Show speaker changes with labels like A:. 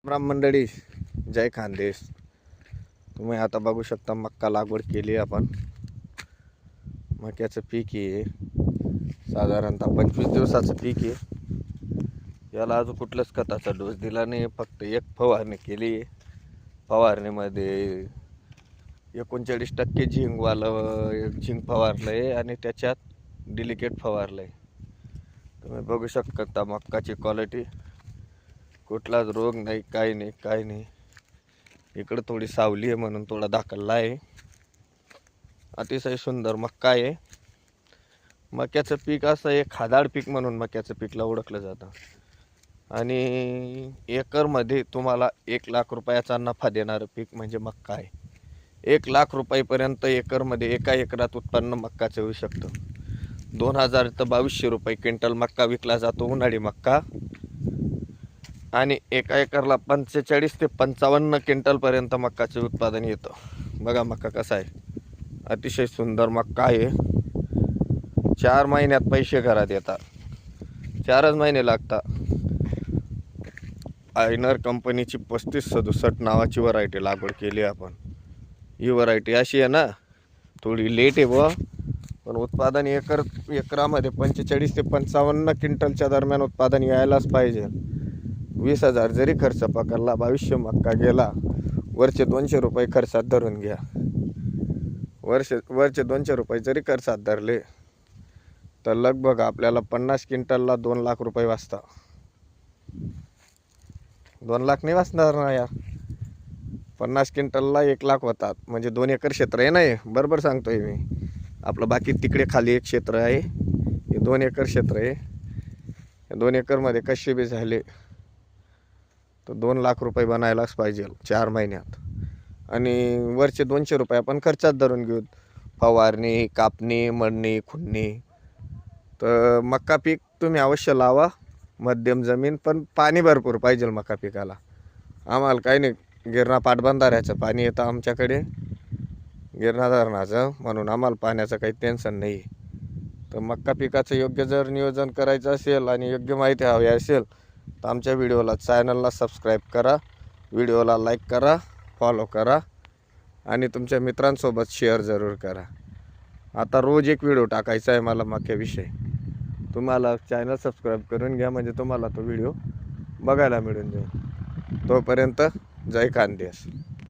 A: राम मंडळी, जय खानदेश. तुम्ही आता बघू शकता मक्का लागवड केली आपण. मक्याचं पीक आहे, साधारणतः 25 दिवसाचं पीक आहे. याला अजून कुठल्याच खताचा डोस दिला नाही, फक्त एक फवारणी केली. फवारणीमध्ये 39% झिंक फवारलं आहे आणि त्याच्यात डिलिकेट फवारलं आहे. तुम्ही बघू शकता मक्काची क्वालिटी, कुठलाच रोग नाही, काही नाही. इकडं थोडी सावली आहे म्हणून थोडा दाखवला आहे. अतिशय सुंदर मक्का आहे. मक्याचं पीक असं एक खादाड पीक म्हणून मक्याचं पीकला ओळखलं जातं आणि एकरमध्ये तुम्हाला 1 लाख रुपयाचा नफा देणारं पीक म्हणजे मक्का आहे. 1 लाख रुपयापर्यंत एकरमध्ये एका एकरात उत्पन्न मक्काचं येऊ शकतं. 2000 ते 2200 रुपये क्विंटल मक्का विकला जातो, उन्हाळी मक्का. आणि एका एकरला 45 ते 55 क्विंटलपर्यंत मक्काचे उत्पादन येतं. बघा मक्का कसा आहे, अतिशय सुंदर मक्का आहे. 4 महिन्यात पैसे घरात येतात, 4च महिने लागतात. आयनर कंपनीची 3567 नावाची व्हरायटी लागवड केली आपण. ही व्हरायटी अशी आहे ना, थोडी लेट आहे व पण उत्पादन एकरामध्ये 45 ते 55 क्विंटलच्या दरम्यान उत्पादन यायलाच पाहिजे. 20,000 जरी खर्च पकडला, 2200 मक्का गेला, वरचे 200 रुपये खर्चात धरून घ्या. वरचे 200 रुपये जरी खर्चात धरले तर लगभग आपल्याला 50 क्विंटलला 2 लाख रुपये वाचता. 2 लाख नाही वाचणार ना यार, 50 क्विंटलला 1 लाख होतात. म्हणजे 2 एकर क्षेत्र आहे ना, हे बरोबर सांगतोय मी. आपलं बाकी तिकडे खाली एक क्षेत्र आहे, हे 2 एकर क्षेत्र आहे. 2 एकरमध्ये कसे बी झाले तर 2 लाख रुपये बनायलाच पाहिजे 4 महिन्यात. आणि वरचे 200 रुपये आपण खर्चात धरून घेऊ, फवारणी, कापणी, मळणी, खुडणी. तर मक्का पीक तुम्ही अवश्य लावा. मध्यम जमीन, पण पाणी भरपूर पाहिजे मक्का पिकाला. आम्हाला काही नाही, गिरणा पाटबंधाऱ्याचं पाणी येतं आमच्याकडे, गिरणा धरणाचं, म्हणून आम्हाला पाण्याचं काही टेन्शन नाही. तर मक्का पिकाचं योग्य जर नियोजन करायचं असेल आणि योग्य माहिती हवी असेल तर आमच्या व्हिडिओला, चॅनलला सबस्क्राईब करा, व्हिडिओला लाईक करा, फॉलो करा आणि तुमच्या मित्रांसोबत शेअर जरूर करा. आता रोज एक व्हिडिओ टाकायचा आहे मला मक्याविषयी. तुम्हाला चॅनल सबस्क्राईब करून घ्या, म्हणजे तुम्हाला तो व्हिडिओ बघायला मिळून जाईल. तोपर्यंत जय खानदेश.